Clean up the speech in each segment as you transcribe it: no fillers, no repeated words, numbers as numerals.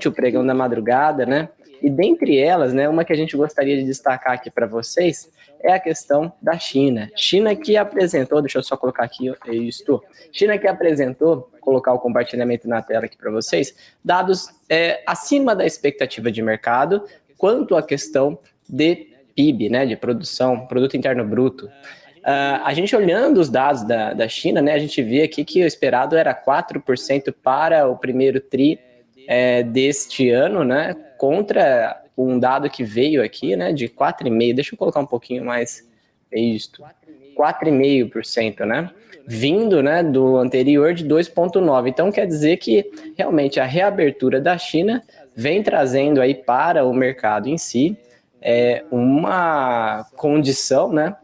o pregão da madrugada, né? E dentre elas, né, uma que a gente gostaria de destacar aqui para vocês é a questão da China. China que apresentou, deixa eu só colocar aqui isto, China que apresentou, colocar o compartilhamento na tela aqui para vocês, dados acima da expectativa de mercado quanto à questão de PIB, né, de produção, Produto Interno Bruto. A gente olhando os dados da China, né, a gente vê aqui que o esperado era 4% para o primeiro TRI deste ano, né, contra um dado que veio aqui, né, de 4,5%, deixa eu colocar um pouquinho mais, 4,5%, né, vindo, né, do anterior de 2,9%. Então, quer dizer que realmente a reabertura da China vem trazendo aí para o mercado em si uma condição, né,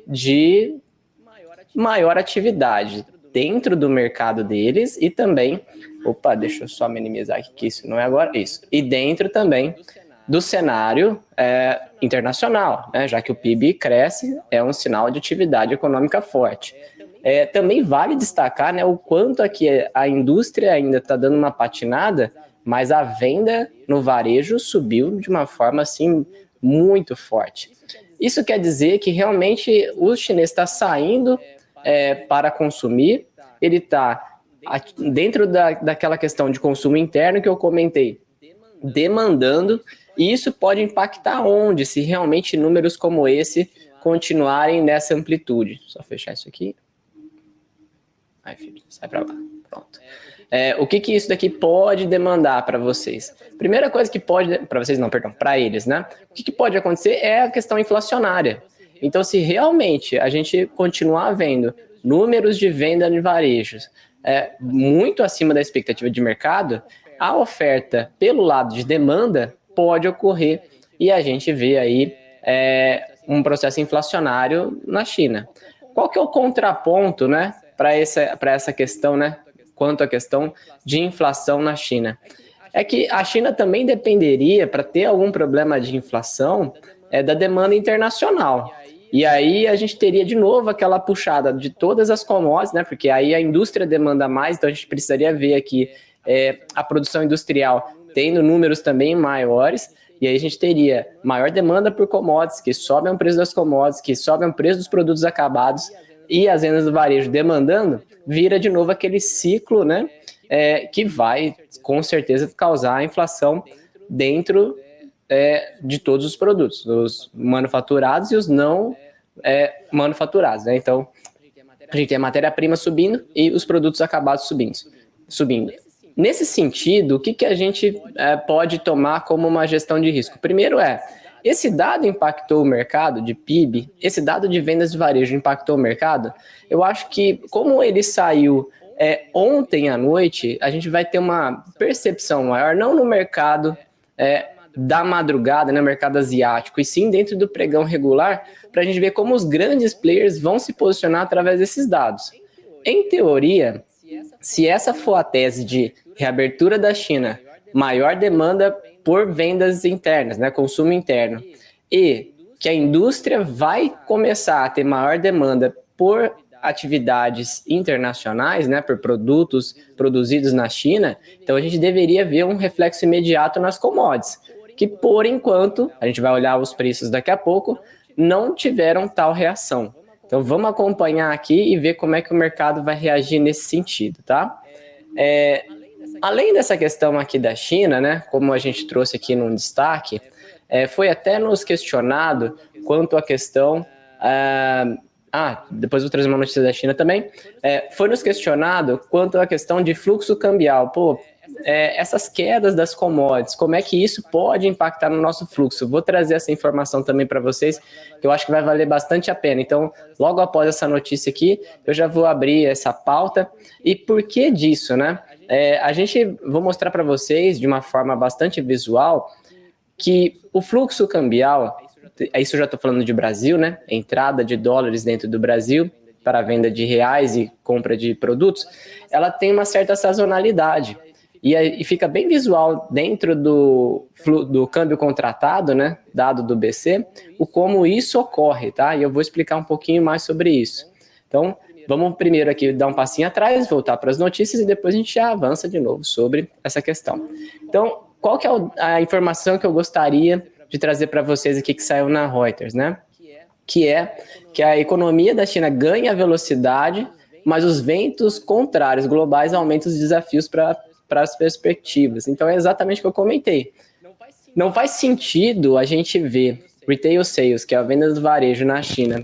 de maior atividade dentro do mercado deles e também, deixa eu só minimizar aqui que isso não é agora, isso, e dentro também do cenário internacional, né, já que o PIB cresce, é um sinal de atividade econômica forte. Também vale destacar, né, o quanto aqui a indústria ainda está dando uma patinada, mas a venda no varejo subiu de uma forma assim muito forte. Isso quer dizer que realmente o chinês está saindo para consumir, ele está dentro daquela questão de consumo interno que eu comentei, demandando, e isso pode impactar onde, se realmente números como esse continuarem nessa amplitude. Só fechar isso aqui. Aí, filho, sai para lá. Pronto. O que isso daqui pode demandar para vocês? Primeira coisa que pode, para vocês não, perdão, para eles, né? O que pode acontecer é a questão inflacionária. Então, se realmente a gente continuar vendo números de venda de varejos muito acima da expectativa de mercado, a oferta pelo lado de demanda pode ocorrer e a gente vê aí um processo inflacionário na China. Qual que é o contraponto, né, para essa questão, né, quanto à questão de inflação na China? É que a China também dependeria, para ter algum problema de inflação, da demanda internacional. E aí a gente teria de novo aquela puxada de todas as commodities, né? Porque aí a indústria demanda mais, então a gente precisaria ver aqui a produção industrial tendo números também maiores, e aí a gente teria maior demanda por commodities, que sobem o preço das commodities, que sobem o preço dos produtos acabados, e as vendas do varejo demandando, vira de novo aquele ciclo, né? Que vai, com certeza, causar a inflação dentro de todos os produtos, os manufaturados e os não manufaturados, né? Então, a gente tem a matéria-prima subindo e os produtos acabados subindo. Nesse sentido, o que a gente pode tomar como uma gestão de risco? Primeiro esse dado impactou o mercado de PIB, esse dado de vendas de varejo impactou o mercado. Eu acho que, como ele saiu ontem à noite, a gente vai ter uma percepção maior, não no mercado da madrugada, no mercado asiático, e sim dentro do pregão regular, para a gente ver como os grandes players vão se posicionar através desses dados. Em teoria, se essa for a tese de reabertura da China, maior demanda por vendas internas, né, consumo interno, e que a indústria vai começar a ter maior demanda por atividades internacionais, né, por produtos produzidos na China, então a gente deveria ver um reflexo imediato nas commodities, que por enquanto, a gente vai olhar os preços daqui a pouco, não tiveram tal reação. Então vamos acompanhar aqui e ver como é que o mercado vai reagir nesse sentido, tá? Além dessa questão aqui da China, né, como a gente trouxe aqui num destaque, foi até nos questionado quanto à questão... depois vou trazer uma notícia da China também. Foi nos questionado quanto à questão de fluxo cambial. Essas quedas das commodities, como é que isso pode impactar no nosso fluxo? Vou trazer essa informação também para vocês, que eu acho que vai valer bastante a pena. Então, logo após essa notícia aqui, eu já vou abrir essa pauta. E por que disso, né? Vou mostrar para vocês de uma forma bastante visual que o fluxo cambial, isso eu já estou falando de Brasil, né? Entrada de dólares dentro do Brasil para a venda de reais e compra de produtos, ela tem uma certa sazonalidade. E fica bem visual dentro do câmbio contratado, né, dado do BC, como isso ocorre, tá? E eu vou explicar um pouquinho mais sobre isso. Então, vamos primeiro aqui dar um passinho atrás, voltar para as notícias e depois a gente já avança de novo sobre essa questão. Então, qual que é a informação que eu gostaria de trazer para vocês aqui que saiu na Reuters, né? Que é que a economia da China ganha velocidade, mas os ventos contrários globais aumentam os desafios para as perspectivas. Então é exatamente o que eu comentei. Não faz sentido a gente ver retail sales, que é a venda do varejo na China,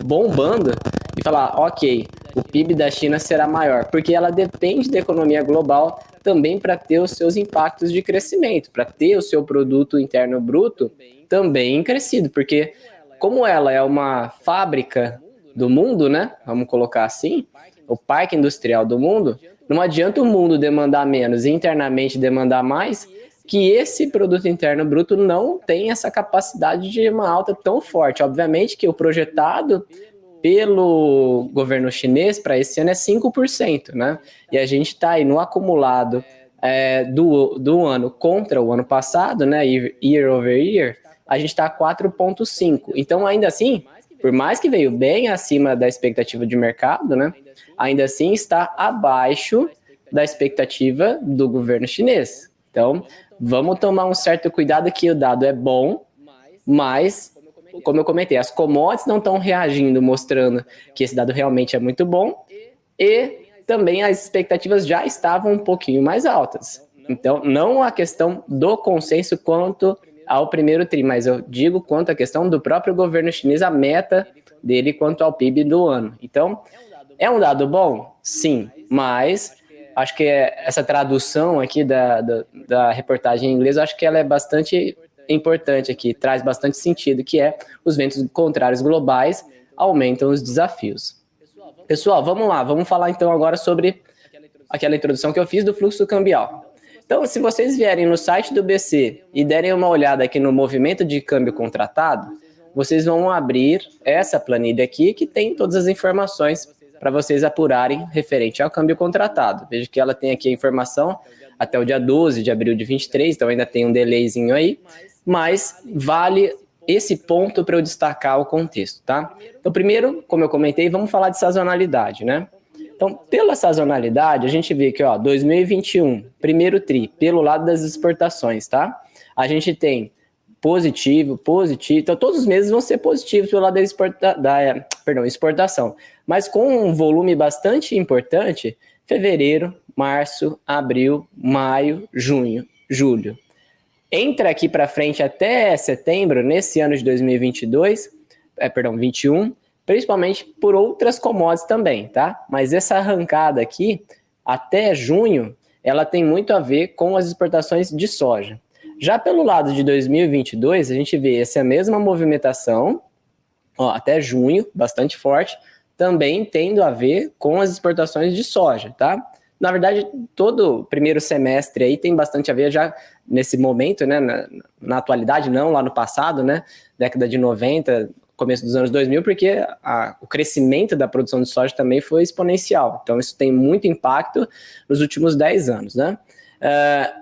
bombando e falar, ok, o PIB da China será maior, porque ela depende da economia global também para ter os seus impactos de crescimento, para ter o seu produto interno bruto também crescido, porque como ela é uma fábrica do mundo, né? Vamos colocar assim, o parque industrial do mundo, não adianta o mundo demandar menos e internamente demandar mais, que esse produto interno bruto não tem essa capacidade de uma alta tão forte. Obviamente que o projetado pelo governo chinês para esse ano é 5%, né? E a gente está aí no acumulado do ano contra o ano passado, né? Year over year, a gente está 4,5%. Então, ainda assim, por mais que veio bem acima da expectativa de mercado, né? Ainda assim está abaixo da expectativa do governo chinês. Então, vamos tomar um certo cuidado que o dado é bom, mas, como eu comentei, as commodities não estão reagindo, mostrando que esse dado realmente é muito bom, e também as expectativas já estavam um pouquinho mais altas. Então, não a questão do consenso quanto ao primeiro tri, mas eu digo quanto à questão do próprio governo chinês, a meta dele quanto ao PIB do ano. Então, é um dado bom? Sim, mas acho que essa tradução aqui da reportagem em inglês, acho que ela é bastante importante aqui, traz bastante sentido, que é os ventos contrários globais aumentam os desafios. Pessoal, vamos lá, vamos falar então agora sobre aquela introdução que eu fiz do fluxo cambial. Então, se vocês vierem no site do BC e derem uma olhada aqui no movimento de câmbio contratado, vocês vão abrir essa planilha aqui que tem todas as informações para vocês apurarem referente ao câmbio contratado. Veja que ela tem aqui a informação até o dia 12 de abril de 23, então ainda tem um delayzinho aí, mas vale esse ponto para eu destacar o contexto, tá? Então, primeiro, como eu comentei, vamos falar de sazonalidade, né? Então, pela sazonalidade, a gente vê que, ó, 2021, primeiro tri, pelo lado das exportações, tá? A gente tem positivo, então todos os meses vão ser positivos pelo lado da exportação, mas com um volume bastante importante, fevereiro, março, abril, maio, junho, julho. Entra aqui para frente até setembro, nesse ano de 21, principalmente por outras commodities também, tá? Mas essa arrancada aqui, até junho, ela tem muito a ver com as exportações de soja. Já pelo lado de 2022, a gente vê essa mesma movimentação, ó, até junho, bastante forte, também tendo a ver com as exportações de soja, tá? Na verdade, todo o primeiro semestre aí tem bastante a ver já nesse momento, né? Na atualidade, não lá no passado, né? Década de 90, começo dos anos 2000, porque o crescimento da produção de soja também foi exponencial. Então, isso tem muito impacto nos últimos 10 anos, né?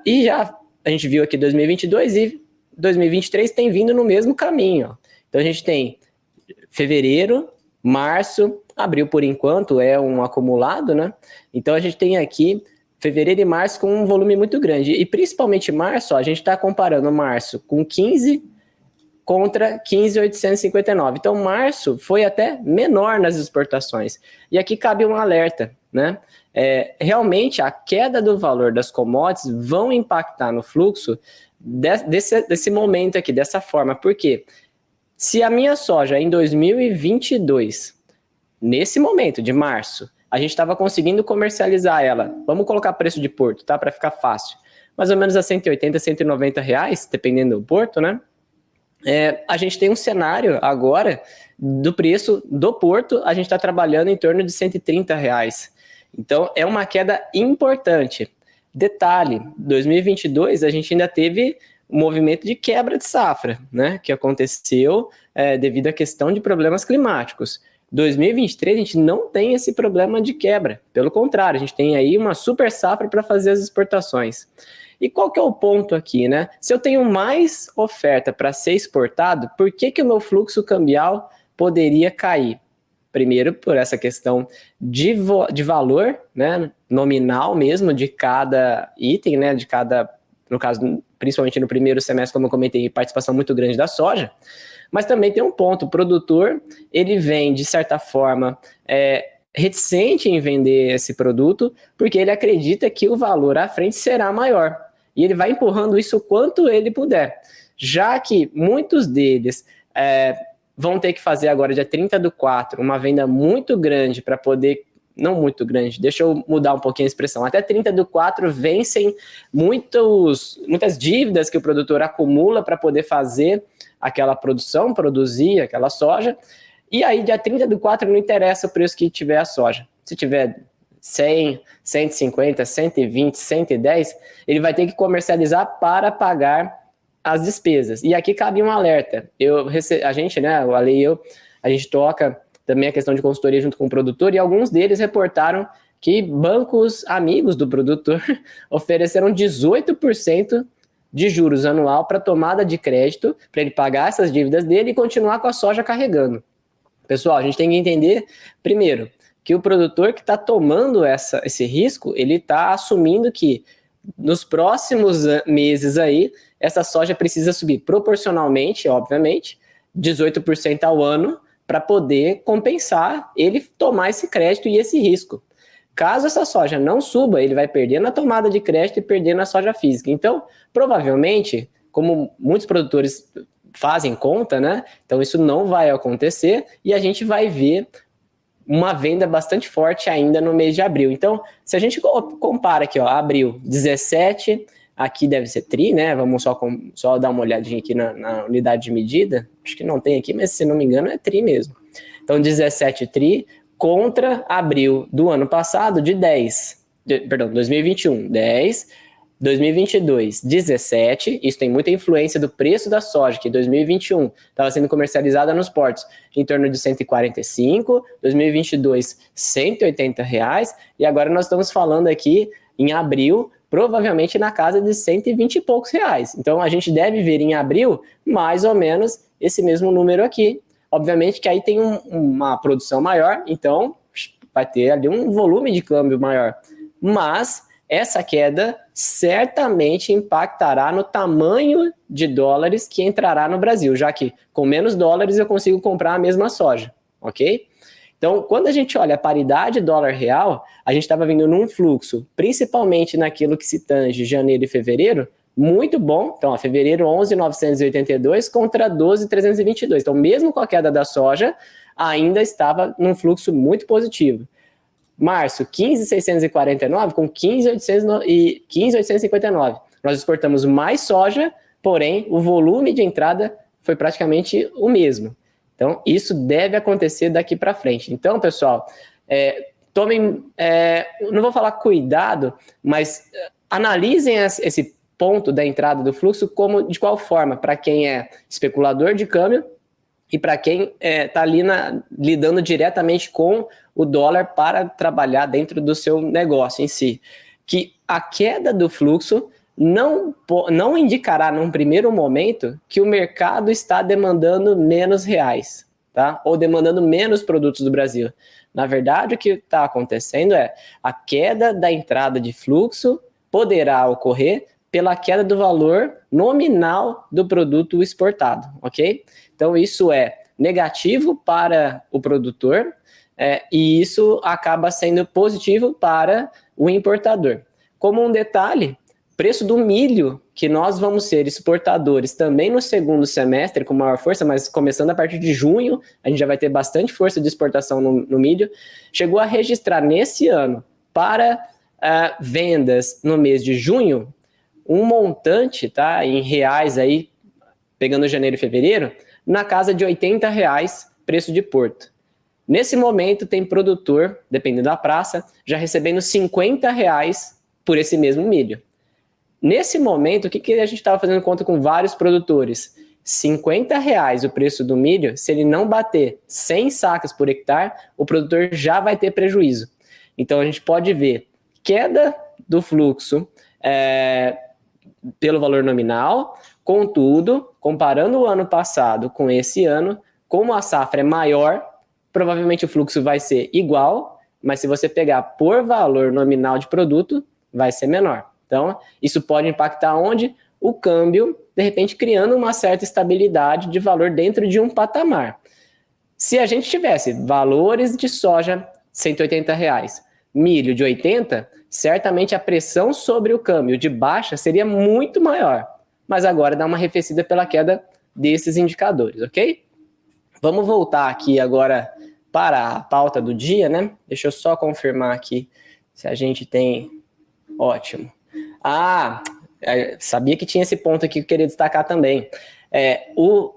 E já a gente viu aqui 2022 e 2023 tem vindo no mesmo caminho. Ó. Então, a gente tem fevereiro, março, abril, por enquanto, é um acumulado, né? Então, a gente tem aqui fevereiro e março com um volume muito grande. E, principalmente março, ó, a gente está comparando março com 15 contra 15.859. Então, março foi até menor nas exportações. E aqui cabe um alerta, né? Realmente, a queda do valor das commodities vão impactar no fluxo desse momento aqui, dessa forma. Por quê? Se a minha soja em 2022, nesse momento de março, a gente estava conseguindo comercializar ela, vamos colocar preço de porto, tá? Para ficar fácil. Mais ou menos a 180, 190 reais, dependendo do porto, né? A gente tem um cenário agora do preço do porto, a gente está trabalhando em torno de 130 reais. Então, é uma queda importante. Detalhe, 2022 a gente ainda teve um movimento de quebra de safra, né, que aconteceu devido à questão de problemas climáticos. 2023 a gente não tem esse problema de quebra, pelo contrário, a gente tem aí uma super safra para fazer as exportações. E qual que é o ponto aqui, né? Se eu tenho mais oferta para ser exportado, por que o meu fluxo cambial poderia cair? Primeiro, por essa questão de valor, né, nominal mesmo, de cada item, né, de cada no caso, principalmente no primeiro semestre, como eu comentei, participação muito grande da soja, mas também tem um ponto, o produtor, ele vem, de certa forma, reticente em vender esse produto, porque ele acredita que o valor à frente será maior, e ele vai empurrando isso o quanto ele puder, já que muitos deles vão ter que fazer agora, dia 30/4, uma venda muito grande para poder... Não muito grande, deixa eu mudar um pouquinho a expressão. Até 30/4 vencem muitas dívidas que o produtor acumula para poder fazer aquela produção, produzir aquela soja. E aí, dia 30/4, não interessa o preço que tiver a soja. Se tiver 100, 150, 120, 110, ele vai ter que comercializar para pagar as despesas. E aqui cabe um alerta. A gente, né, o Ale e eu, a gente toca também a questão de consultoria junto com o produtor, e alguns deles reportaram que bancos amigos do produtor ofereceram 18% de juros anual para tomada de crédito, para ele pagar essas dívidas dele e continuar com a soja carregando. Pessoal, a gente tem que entender, primeiro, que o produtor que está tomando esse risco, ele está assumindo que nos próximos meses aí, essa soja precisa subir proporcionalmente, obviamente, 18% ao ano, para poder compensar ele tomar esse crédito e esse risco. Caso essa soja não suba, ele vai perder na tomada de crédito e perder na soja física. Então, provavelmente, como muitos produtores fazem conta, né? Então isso não vai acontecer e a gente vai ver uma venda bastante forte ainda no mês de abril. Então, se a gente compara aqui, ó, abril 17, aqui deve ser tri, né? Vamos só dar uma olhadinha aqui na unidade de medida. Acho que não tem aqui, mas se não me engano é tri mesmo. Então, 17 tri contra abril do ano passado de 2021, 10, 2022, 17. Isso tem muita influência do preço da soja, que em 2021 estava sendo comercializada nos portos em torno de 145, 2022, R$180, e agora nós estamos falando aqui em abril, provavelmente na casa de 120 e poucos reais. Então, a gente deve ver em abril, mais ou menos, esse mesmo número aqui. Obviamente que aí tem uma produção maior, então vai ter ali um volume de câmbio maior. Mas essa queda certamente impactará no tamanho de dólares que entrará no Brasil, já que com menos dólares eu consigo comprar a mesma soja, ok? Então, quando a gente olha a paridade dólar-real, a gente estava vindo num fluxo, principalmente naquilo que se tange janeiro e fevereiro, muito bom. Então, fevereiro 11.982 contra 12.322. Então, mesmo com a queda da soja, ainda estava num fluxo muito positivo. Março, 15.649 com 15.859. Nós exportamos mais soja, porém, o volume de entrada foi praticamente o mesmo. Então, isso deve acontecer daqui para frente. Então, pessoal, tomem, não vou falar cuidado, mas analisem esse ponto da entrada do fluxo de qual forma, para quem é especulador de câmbio e para quem está ali lidando diretamente com o dólar para trabalhar dentro do seu negócio em si. Que a queda do fluxo não indicará num primeiro momento que o mercado está demandando menos reais, tá? Ou demandando menos produtos do Brasil. Na verdade, o que está acontecendo é a queda da entrada de fluxo poderá ocorrer pela queda do valor nominal do produto exportado, ok? Então, isso é negativo para o produtor e isso acaba sendo positivo para o importador. Como um detalhe, preço do milho, que nós vamos ser exportadores também no segundo semestre com maior força, mas começando a partir de junho, a gente já vai ter bastante força de exportação no milho, chegou a registrar nesse ano para vendas no mês de junho, um montante, tá, em reais aí, pegando janeiro e fevereiro, na casa de R$80 preço de porto. Nesse momento tem produtor, dependendo da praça, já recebendo R$50 por esse mesmo milho. Nesse momento, o que a gente estava fazendo conta com vários produtores? R$50 o preço do milho, se ele não bater 100 sacas por hectare, o produtor já vai ter prejuízo. Então a gente pode ver queda do fluxo pelo valor nominal, contudo, comparando o ano passado com esse ano, como a safra é maior, provavelmente o fluxo vai ser igual, mas se você pegar por valor nominal de produto, vai ser menor. Então, isso pode impactar onde? O câmbio, de repente, criando uma certa estabilidade de valor dentro de um patamar. Se a gente tivesse valores de soja R$ 180, milho de 80, certamente a pressão sobre o câmbio de baixa seria muito maior. Mas agora dá uma arrefecida pela queda desses indicadores, ok? Vamos voltar aqui agora para a pauta do dia, né? Deixa eu só confirmar aqui se a gente tem... Ótimo. Sabia que tinha esse ponto aqui que eu queria destacar também. O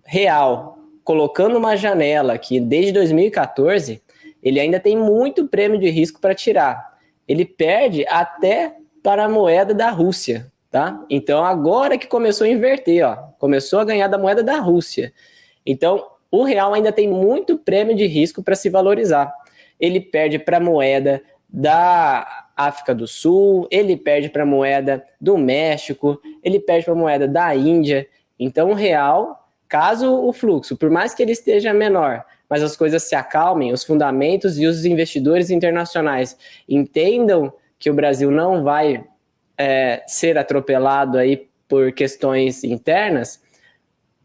real, colocando uma janela aqui desde 2014, ele ainda tem muito prêmio de risco para tirar. Ele perde até para a moeda da Rússia, tá? Então, agora que começou a inverter, ó, começou a ganhar da moeda da Rússia. Então, o real ainda tem muito prêmio de risco para se valorizar. Ele perde para a moeda da África do Sul, ele perde para a moeda do México, ele perde para a moeda da Índia. Então, o real, caso o fluxo, por mais que ele esteja menor, mas as coisas se acalmem, os fundamentos e os investidores internacionais entendam que o Brasil não vai ser atropelado aí por questões internas,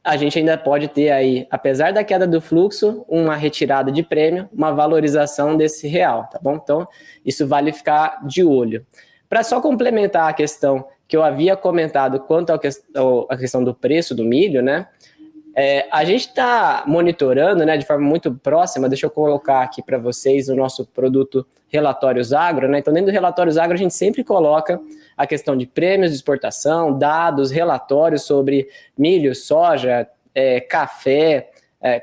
a gente ainda pode ter aí, apesar da queda do fluxo, uma retirada de prêmio, uma valorização desse real, tá bom? Então, isso vale ficar de olho. Para só complementar a questão que eu havia comentado quanto à questão do preço do milho, né? A gente está monitorando, né, de forma muito próxima. Deixa eu colocar aqui para vocês o nosso produto Relatórios Agro, né? Então, dentro do Relatórios Agro, a gente sempre coloca a questão de prêmios de exportação, dados, relatórios sobre milho, soja, café,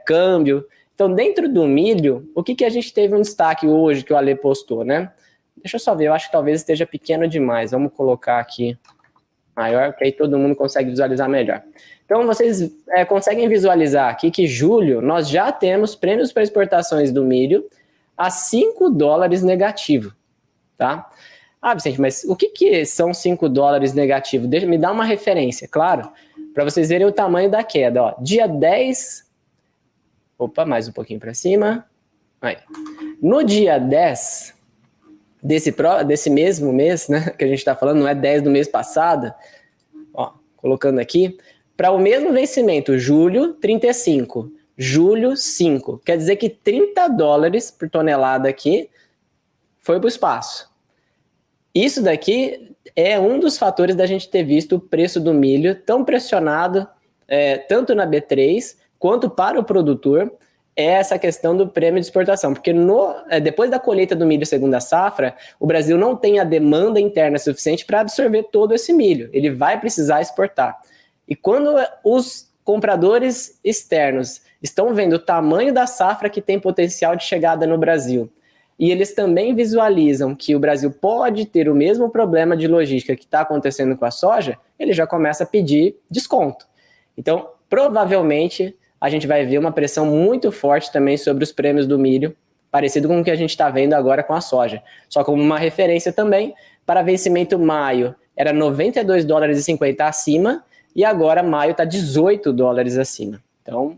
câmbio. Então, dentro do milho, o que a gente teve um destaque hoje que o Ale postou, né? Deixa eu só ver, eu acho que talvez esteja pequeno demais. Vamos colocar aqui maior, que aí todo mundo consegue visualizar melhor. Então, vocês conseguem visualizar aqui que julho nós já temos prêmios para exportações do milho a $5 negativo, tá? Vicente, mas o que são $5 negativo? Me dá uma referência, claro, para vocês verem o tamanho da queda. Ó, dia 10... Opa, mais um pouquinho para cima. Aí. No dia 10 desse mesmo mês, né, que a gente está falando, não é 10 do mês passado, ó, colocando aqui, para o mesmo vencimento, julho, 35, julho, 5. Quer dizer que $30 por tonelada aqui foi para o espaço. Isso daqui é um dos fatores da gente ter visto o preço do milho tão pressionado, tanto na B3 quanto para o produtor, essa questão do prêmio de exportação. Porque depois da colheita do milho segunda safra, o Brasil não tem a demanda interna suficiente para absorver todo esse milho. Ele vai precisar exportar. E quando os compradores externos estão vendo o tamanho da safra que tem potencial de chegada no Brasil, e eles também visualizam que o Brasil pode ter o mesmo problema de logística que está acontecendo com a soja, ele já começa a pedir desconto. Então, provavelmente, a gente vai ver uma pressão muito forte também sobre os prêmios do milho, parecido com o que a gente está vendo agora com a soja. Só como uma referência também, para vencimento maio, era $92,50 acima, e agora maio está $18 acima. Então,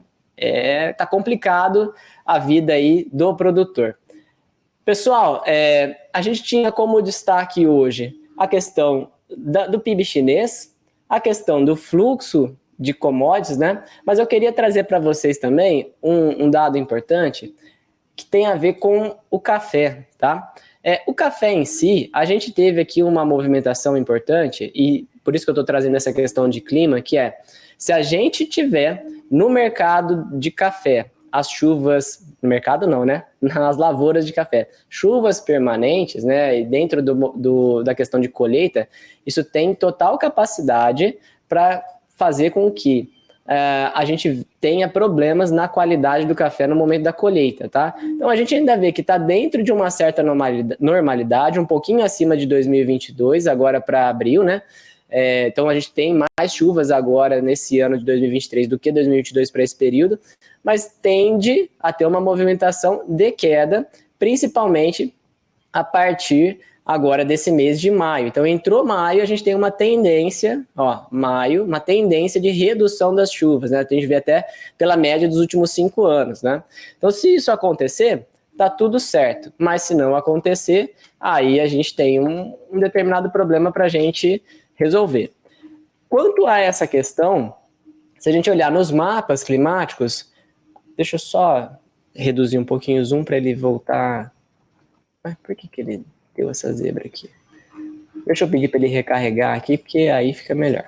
tá complicado a vida aí do produtor. Pessoal, a gente tinha como destaque hoje a questão do PIB chinês, a questão do fluxo de commodities, né? Mas eu queria trazer para vocês também um dado importante que tem a ver com o café, tá? O café em si, a gente teve aqui uma movimentação importante, e por isso que eu estou trazendo essa questão de clima, que se a gente tiver no mercado de café as chuvas, no mercado não, né? Nas lavouras de café, chuvas permanentes, né? E dentro da questão de colheita, isso tem total capacidade para fazer com que a gente tenha problemas na qualidade do café no momento da colheita, tá? Então a gente ainda vê que está dentro de uma certa normalidade, um pouquinho acima de 2022, agora para abril, né? Então a gente tem mais chuvas agora nesse ano de 2023 do que 2022 para esse período, mas tende a ter uma movimentação de queda, principalmente a partir agora desse mês de maio. Então entrou maio, a gente tem uma tendência, maio, uma tendência de redução das chuvas, né? A gente vê até pela média dos últimos 5 anos, né? Então se isso acontecer, tá tudo certo. Mas se não acontecer, aí a gente tem um determinado problema para a gente resolver. Quanto a essa questão, se a gente olhar nos mapas climáticos, deixa eu só reduzir um pouquinho o zoom para ele voltar. Mas por que ele deu essa zebra aqui? Deixa eu pedir para ele recarregar aqui, porque aí fica melhor.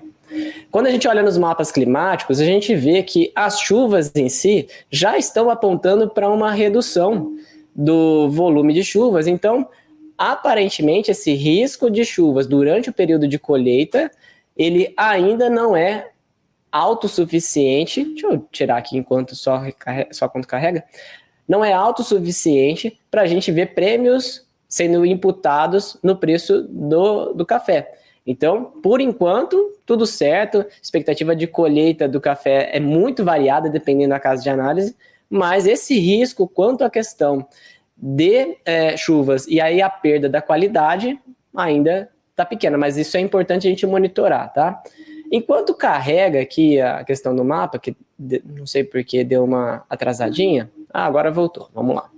Quando a gente olha nos mapas climáticos, a gente vê que as chuvas em si já estão apontando para uma redução do volume de chuvas. Então, aparentemente, esse risco de chuvas durante o período de colheita, ele ainda não é autossuficiente. Deixa eu tirar aqui enquanto só quando carrega. Não é autossuficiente para a gente ver prêmios sendo imputados no preço do café. Então, por enquanto, tudo certo. Expectativa de colheita do café é muito variada, dependendo da casa de análise, mas esse risco quanto à questão de chuvas e aí a perda da qualidade ainda está pequena, mas isso é importante a gente monitorar, tá? Enquanto carrega aqui a questão do mapa, que não sei por que deu uma atrasadinha, agora voltou, vamos lá.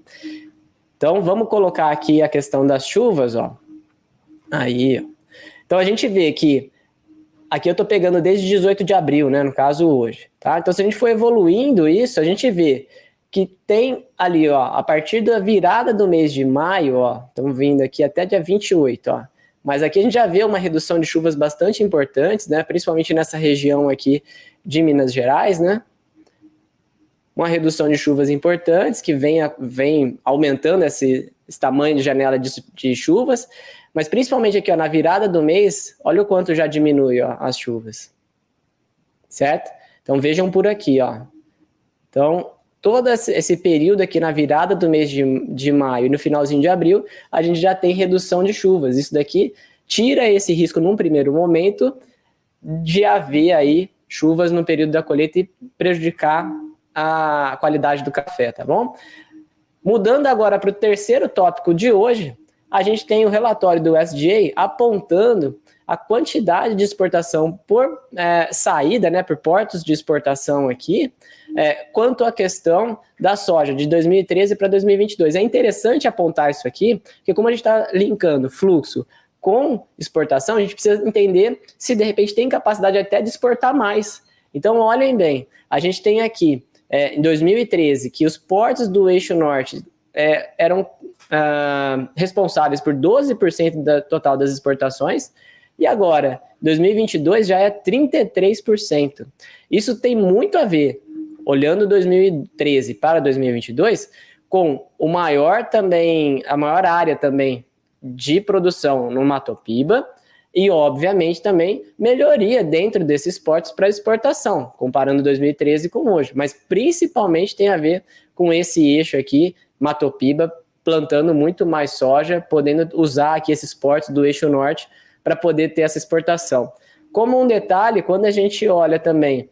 Então, vamos colocar aqui a questão das chuvas, ó. Aí, ó. Então, a gente vê que aqui eu estou pegando desde 18 de abril, né, no caso hoje, tá? Então, se a gente for evoluindo isso, a gente vê que tem ali, ó, a partir da virada do mês de maio, ó, estamos vindo aqui até dia 28, ó, mas aqui a gente já vê uma redução de chuvas bastante importantes, né, principalmente nessa região aqui de Minas Gerais, né, uma redução de chuvas importantes que vem aumentando esse tamanho de janela de chuvas, mas principalmente aqui, ó, na virada do mês, olha o quanto já diminui, ó, as chuvas, certo? Então vejam por aqui, ó. Então todo esse período aqui na virada do mês de maio e no finalzinho de abril, a gente já tem redução de chuvas. Isso daqui tira esse risco num primeiro momento de haver aí chuvas no período da colheita e prejudicar a qualidade do café, tá bom? Mudando agora para o terceiro tópico de hoje, a gente tem o relatório do USDA apontando a quantidade de exportação por saída, né, por portos de exportação aqui, quanto à questão da soja de 2013 para 2022. É interessante apontar isso aqui, porque como a gente está linkando fluxo com exportação, a gente precisa entender se de repente tem capacidade até de exportar mais. Então, olhem bem, a gente tem aqui, em 2013, que os portos do Eixo Norte eram responsáveis por 12% do total das exportações, e agora, 2022 já é 33%. Isso tem muito a ver, olhando 2013 para 2022, com a maior área também de produção no Mato Piba e, obviamente, também melhoria dentro desses portos para exportação, comparando 2013 com hoje. Mas, principalmente, tem a ver com esse eixo aqui, Mato Piba, plantando muito mais soja, podendo usar aqui esses portos do Eixo Norte para poder ter essa exportação. Como um detalhe, quando a gente olha também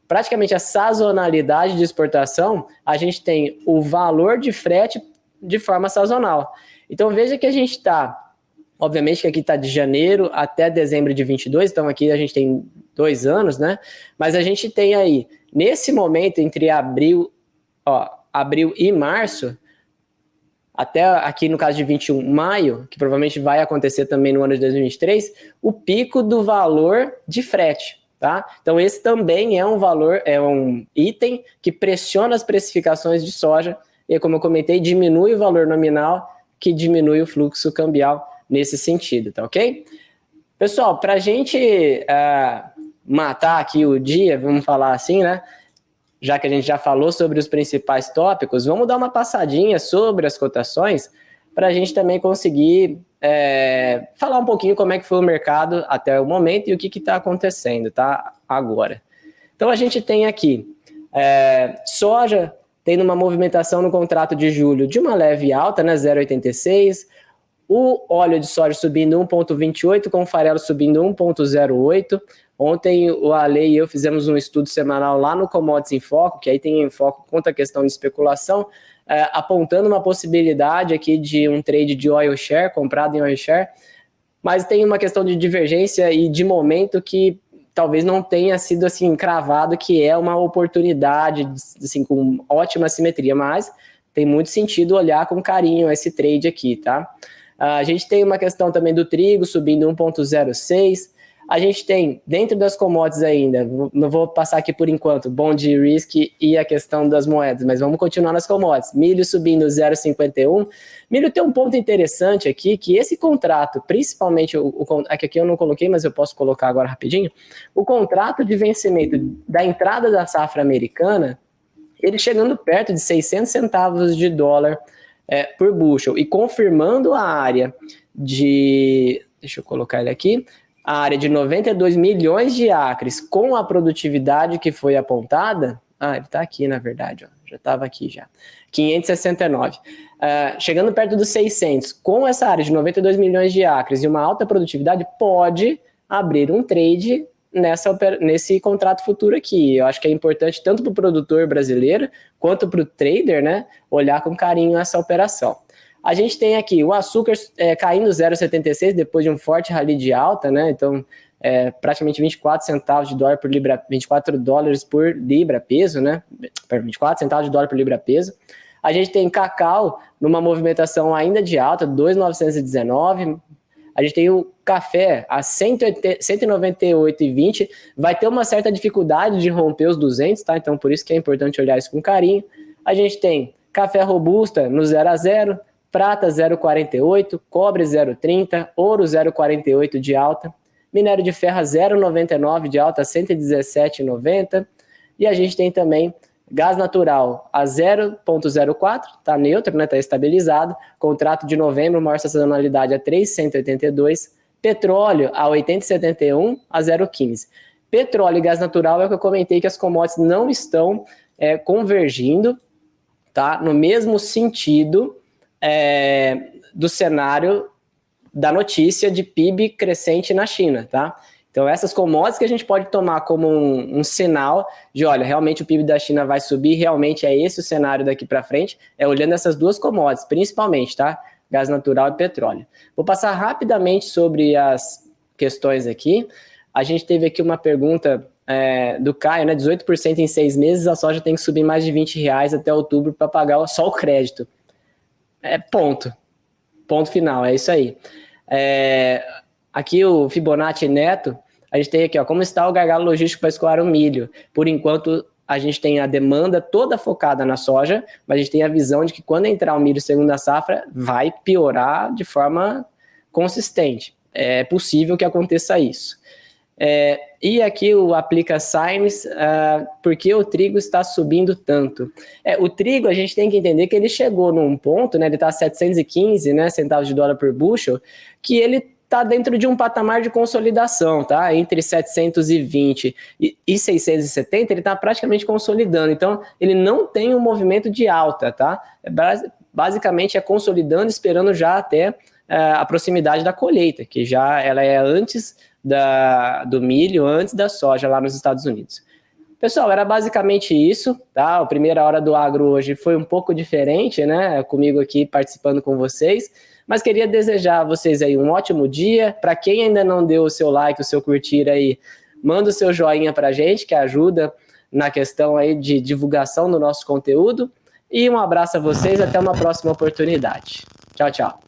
praticamente a sazonalidade de exportação, a gente tem o valor de frete de forma sazonal. Então veja que a gente está, obviamente que aqui está de janeiro até dezembro de 22, então aqui a gente tem 2 anos, né? Mas a gente tem aí, nesse momento, entre abril e março, até aqui no caso de 21, maio, que provavelmente vai acontecer também no ano de 2023, o pico do valor de frete, tá? Então esse também é um valor, é um item que pressiona as precificações de soja e, como eu comentei, diminui o valor nominal, que diminui o fluxo cambial nesse sentido, tá ok? Pessoal, para a gente matar aqui o dia, vamos falar assim, né? Já que a gente já falou sobre os principais tópicos, vamos dar uma passadinha sobre as cotações para a gente também conseguir falar um pouquinho como é que foi o mercado até o momento e o que está acontecendo, tá? Agora. Então, a gente tem aqui soja tendo uma movimentação no contrato de julho de uma leve alta, né, 0,86, o óleo de soja subindo 1,28, com o farelo subindo 1,08. Ontem o Ale e eu fizemos um estudo semanal lá no Commodities em Foco, que aí tem em foco contra a questão de especulação, apontando uma possibilidade aqui de um trade de oil share, comprado em oil share, mas tem uma questão de divergência e de momento que talvez não tenha sido assim cravado que é uma oportunidade assim, com ótima simetria, mas tem muito sentido olhar com carinho esse trade aqui, tá? A gente tem uma questão também do trigo subindo 1,06. A gente tem, dentro das commodities ainda, não vou passar aqui por enquanto, bond risk e a questão das moedas, mas vamos continuar nas commodities. Milho subindo 0,51. Milho tem um ponto interessante aqui, que esse contrato, principalmente, aqui eu não coloquei, mas eu posso colocar agora rapidinho, o contrato de vencimento da entrada da safra americana, ele chegando perto de 600 centavos de dólar por bushel, e confirmando a área de, deixa eu colocar ele aqui, a área de 92 milhões de acres com a produtividade que foi apontada, ele está aqui na verdade, ó, já estava aqui já, 569, chegando perto dos 600, com essa área de 92 milhões de acres e uma alta produtividade, pode abrir um trade nesse contrato futuro aqui. Eu acho que é importante tanto para o produtor brasileiro quanto para o trader, né, olhar com carinho essa operação. A gente tem aqui o açúcar caindo 0,76 depois de um forte rally de alta, né? Então, praticamente 24 centavos de dólar por libra, 24 dólares por libra peso, né? 24 centavos de dólar por libra peso. A gente tem cacau numa movimentação ainda de alta, 2,919. A gente tem o café a 198,20. Vai ter uma certa dificuldade de romper os 200, tá? Então, por isso que é importante olhar isso com carinho. A gente tem café robusta no 0 a 0, prata 0,48, cobre 0,30, ouro 0,48 de alta, minério de ferro 0,99 de alta, 117,90, e a gente tem também gás natural a 0,04, está neutro, né, está estabilizado, contrato de novembro, maior sazonalidade a 3,182, petróleo a 80,71 a 0,15. Petróleo e gás natural é o que eu comentei, que as commodities não estão convergindo, tá, no mesmo sentido do cenário da notícia de PIB crescente na China, tá? Então, essas commodities que a gente pode tomar como um sinal de, olha, realmente o PIB da China vai subir, realmente é esse o cenário daqui para frente, olhando essas duas commodities, principalmente, tá? Gás natural e petróleo. Vou passar rapidamente sobre as questões aqui. A gente teve aqui uma pergunta do Caio, né? 18% em 6 meses, a soja tem que subir mais de R$20 até outubro para pagar só o crédito. Ponto final, é isso aí. Aqui o Fibonacci Neto, a gente tem aqui, ó, como está o gargalo logístico para escoar o milho. Por enquanto, a gente tem a demanda toda focada na soja, mas a gente tem a visão de que quando entrar o milho segunda safra, vai piorar de forma consistente. É possível que aconteça isso. E aqui o Aplica Science, por que o trigo está subindo tanto? O trigo, a gente tem que entender que ele chegou num ponto, né, ele está a 715, né, centavos de dólar por bushel, que ele está dentro de um patamar de consolidação, tá? Entre 720 e 670, ele está praticamente consolidando. Então, ele não tem um movimento de alta, tá? Basicamente, consolidando, esperando já até a proximidade da colheita, que já ela é antes do milho, antes da soja lá nos Estados Unidos. Pessoal, era basicamente isso, tá? A primeira hora do agro hoje foi um pouco diferente, né? Comigo aqui participando com vocês, mas queria desejar a vocês aí um ótimo dia. Para quem ainda não deu o seu like, o seu curtir aí, manda o seu joinha pra gente, que ajuda na questão aí de divulgação do nosso conteúdo. E um abraço a vocês, até uma próxima oportunidade. Tchau, tchau.